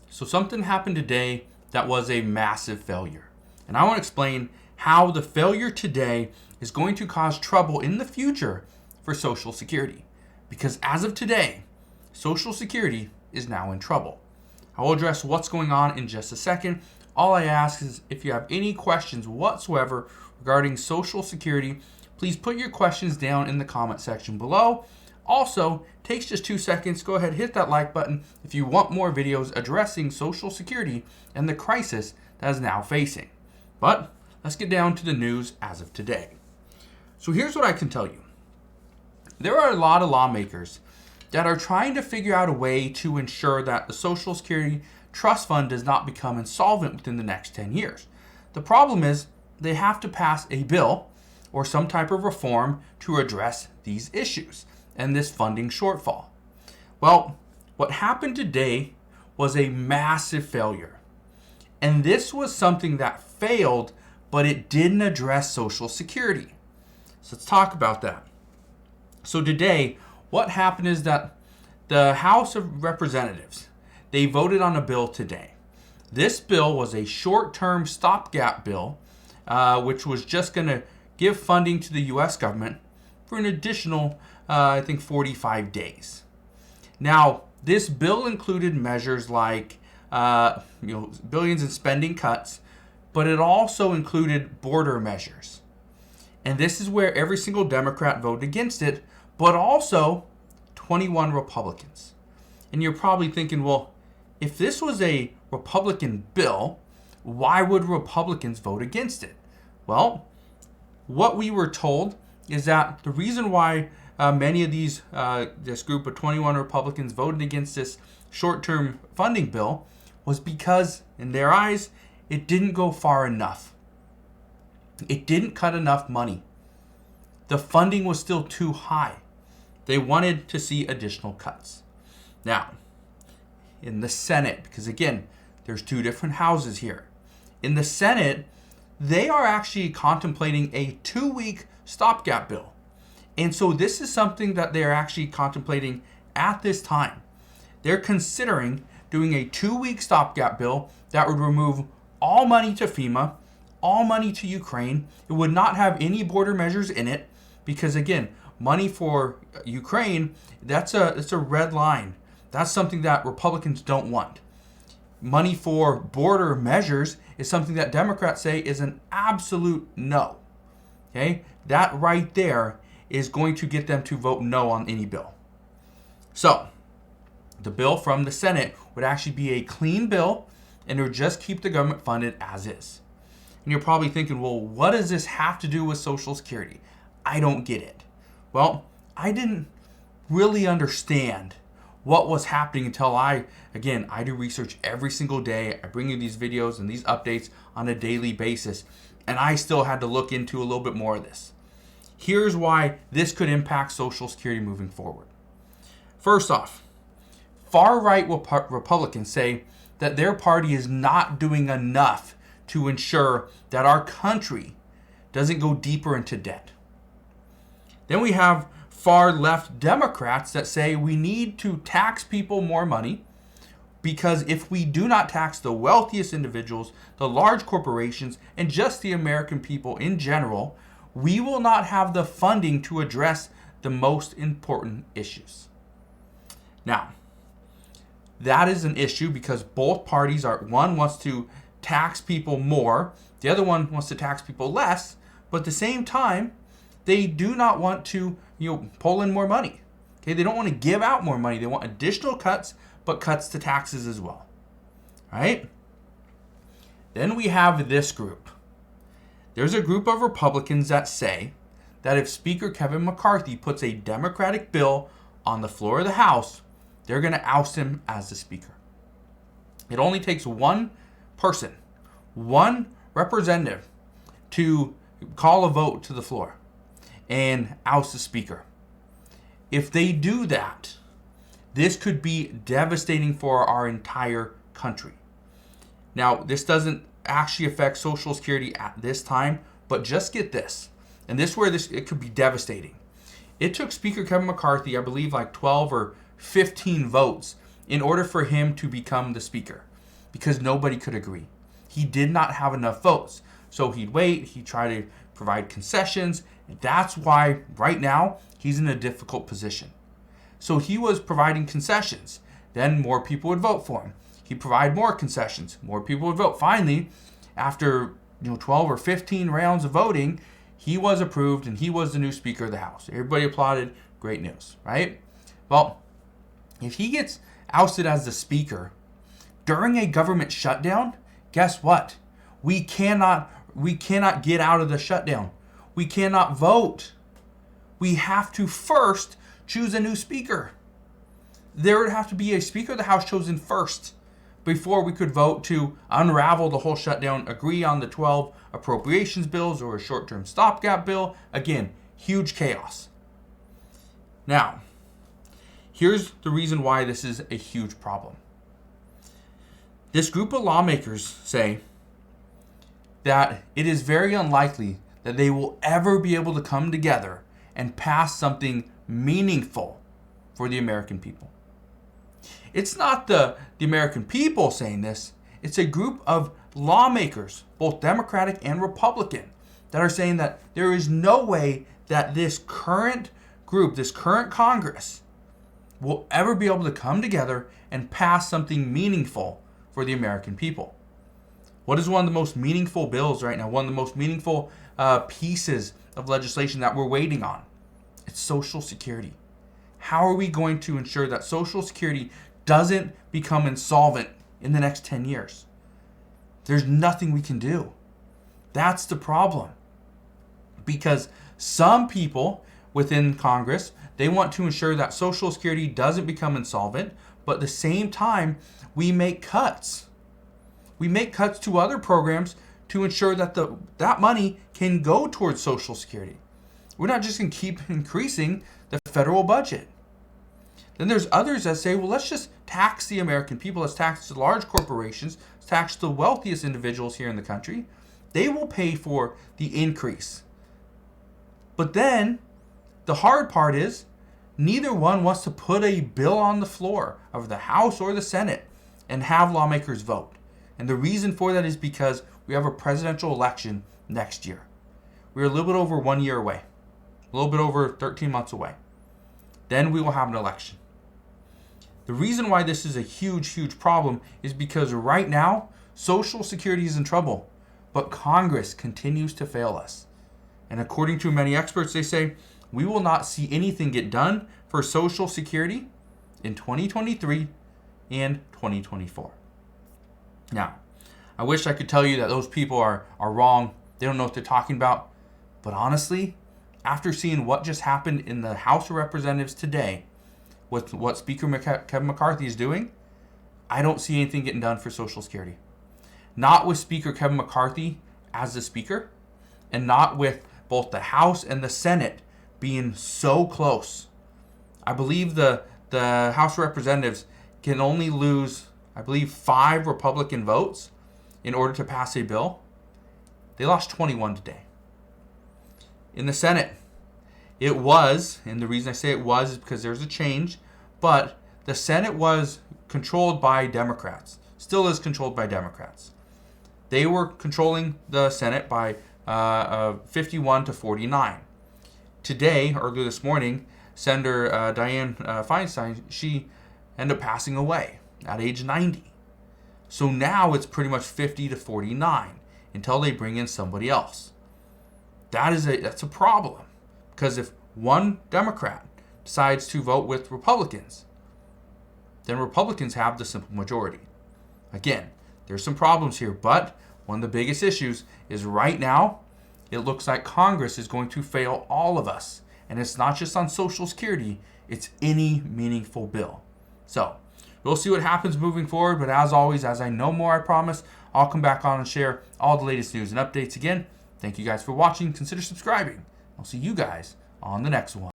So something happened today that was a massive failure. And I want to explain how the failure today is going to cause trouble in the future for Social Security. Because as of today, Social Security is now in trouble. I will address what's going on in just a second. All I ask is if you have any questions whatsoever regarding Social Security, please put your questions down in the comment section below. Also, takes just 2 seconds. Go ahead, hit that like button if you want more videos addressing Social Security and the crisis that is now facing. But let's get down to the news as of today. So here's what I can tell you. There are a lot of lawmakers that are trying to figure out a way to ensure that the Social Security Trust Fund does not become insolvent within the next 10 years. The problem is they have to pass a bill or some type of reform to address these issues and this funding shortfall. Well, what happened today was a massive failure. And this was something that failed, but it didn't address Social Security. So let's talk about that. So today, what happened is that the House of Representatives, they voted on a bill today. This bill was a short-term stopgap bill, which was just going to give funding to the U.S. government for an additional, 45 days. Now, this bill included measures like, billions in spending cuts, but it also included border measures. And this is where every single Democrat voted against it, but also 21 Republicans. And you're probably thinking, well, if this was a Republican bill, why would Republicans vote against it? Well, what we were told is that the reason why many of this group of 21 Republicans voted against this short-term funding bill was because, in their eyes, it didn't go far enough. It didn't cut enough money. The funding was still too high. They wanted to see additional cuts. Now, in the Senate, because again, there's 2 different houses here. In the Senate, they are actually contemplating a 2-week stopgap bill. And so this is something that they're actually contemplating at this time. They're considering doing a 2-week stopgap bill that would remove all money to FEMA, all money to Ukraine. It would not have any border measures in it because, again, money for Ukraine, that's a red line. That's something that Republicans don't want. Money for border measures is something that Democrats say is an absolute no. Okay? That right there is going to get them to vote no on any bill. So, the bill from the Senate would actually be a clean bill, and it would just keep the government funded as is. And you're probably thinking, well, what does this have to do with Social Security? I don't get it. Well, I didn't really understand what was happening until I do research every single day. I bring you these videos and these updates on a daily basis, and I still had to look into a little bit more of this. Here's why this could impact Social Security moving forward. First off, far-right Republicans say that their party is not doing enough to ensure that our country doesn't go deeper into debt. Then we have far-left Democrats that say we need to tax people more money because if we do not tax the wealthiest individuals, the large corporations, and just the American people in general, we will not have the funding to address the most important issues. Now, that is an issue because both parties one wants to tax people more, the other one wants to tax people less, but at the same time, they do not want to pull in more money. Okay, they don't want to give out more money. They want additional cuts, but cuts to taxes as well. All right? Then we have this group. There's a group of Republicans that say that if Speaker Kevin McCarthy puts a Democratic bill on the floor of the House, they're going to oust him as the Speaker. It only takes one person, one representative, to call a vote to the floor and oust the Speaker. If they do that, this could be devastating for our entire country. Now, this doesn't actually affect Social Security at this time, but just get this. And this is where it could be devastating. It took Speaker Kevin McCarthy, I believe, like 12 or 15 votes in order for him to become the Speaker. because nobody could agree. He did not have enough votes. So he'd wait, he'd try to provide concessions. That's why right now he's in a difficult position. So he was providing concessions. Then more people would vote for him. He'd provide more concessions. More people would vote. Finally, after 12 or 15 rounds of voting, he was approved and he was the new Speaker of the House. Everybody applauded. Great news, right? Well, if he gets ousted as the Speaker during a government shutdown, guess what? We cannot get out of the shutdown. We cannot vote. We have to first choose a new Speaker. There would have to be a Speaker of the House chosen first before we could vote to unravel the whole shutdown, agree on the 12 appropriations bills or a short-term stopgap bill. Again, huge chaos. Now, here's the reason why this is a huge problem. This group of lawmakers say that it is very unlikely that they will ever be able to come together and pass something meaningful for the American people. It's not the American people saying this. It's a group of lawmakers, both Democratic and Republican, that are saying that there is no way that this current group, this current Congress, will ever be able to come together and pass something meaningful for the American people. What is one of the most meaningful bills right now? One of the most meaningful pieces of legislation that we're waiting on? It's Social Security. How are we going to ensure that Social Security doesn't become insolvent in the next 10 years? There's nothing we can do. That's the problem. Because some people within Congress, they want to ensure that Social Security doesn't become insolvent, but at the same time, we make cuts. We make cuts to other programs to ensure that that money can go towards Social Security. We're not just going to keep increasing the federal budget. Then there's others that say, well, let's just tax the American people. Let's tax the large corporations. Let's tax the wealthiest individuals here in the country. They will pay for the increase. But then the hard part is neither one wants to put a bill on the floor of the House or the Senate and have lawmakers vote. And the reason for that is because we have a presidential election next year. We're a little bit over 1 year away, a little bit over 13 months away. Then we will have an election. The reason why this is a huge, huge problem is because right now, Social Security is in trouble, but Congress continues to fail us. And according to many experts, they say we will not see anything get done for Social Security in 2023 and 2024. Now, I wish I could tell you that those people are wrong. They don't know what they're talking about. But honestly, after seeing what just happened in the House of Representatives today, with what Speaker Kevin McCarthy is doing, I don't see anything getting done for Social Security. Not with Speaker Kevin McCarthy as the Speaker, and not with both the House and the Senate being so close. I believe the House of Representatives can only lose, 5 Republican votes in order to pass a bill. They lost 21 today. In the Senate, it was, and the reason I say it was is because there's a change, but the Senate was controlled by Democrats, still is controlled by Democrats. They were controlling the Senate by 51 to 49. Today, earlier this morning, Senator Dianne Feinstein, she ended up passing away at age 90. So now it's pretty much 50 to 49 until they bring in somebody else. That's a problem, because if one Democrat decides to vote with Republicans, then Republicans have the simple majority. Again, there's some problems here, but one of the biggest issues is right now, it looks like Congress is going to fail all of us. And it's not just on Social Security, it's any meaningful bill. So, we'll see what happens moving forward, but as always, as I know more, I promise, I'll come back on and share all the latest news and updates again. Thank you guys for watching. Consider subscribing. I'll see you guys on the next one.